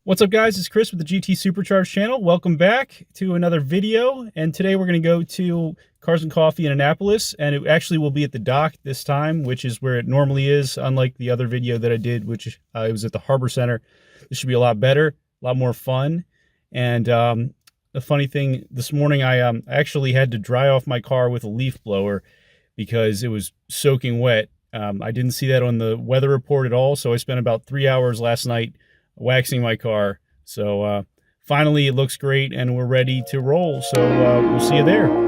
What's up, guys? It's Chris with the GT Supercharged channel. Welcome back to another video, and today we're going to go to Cars and Coffee in Annapolis, and it actually will be at the dock this time, which is where it normally is, unlike the other video that I did, which it was at the Harbor Center. This should be a lot better, a lot more fun. And the funny thing, this morning I actually had to dry off my car with a leaf blower because it was soaking wet. I didn't see that on the weather report at all, so I spent about 3 hours last night waxing my car. So finally it looks great and we're ready to roll. So we'll see you there.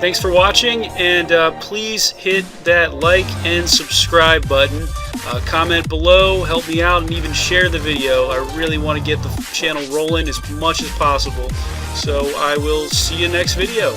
Thanks for watching, and please hit that like and subscribe button. Comment below, help me out, and even share the video. I really want to get the channel rolling as much as possible. So I will see you next video.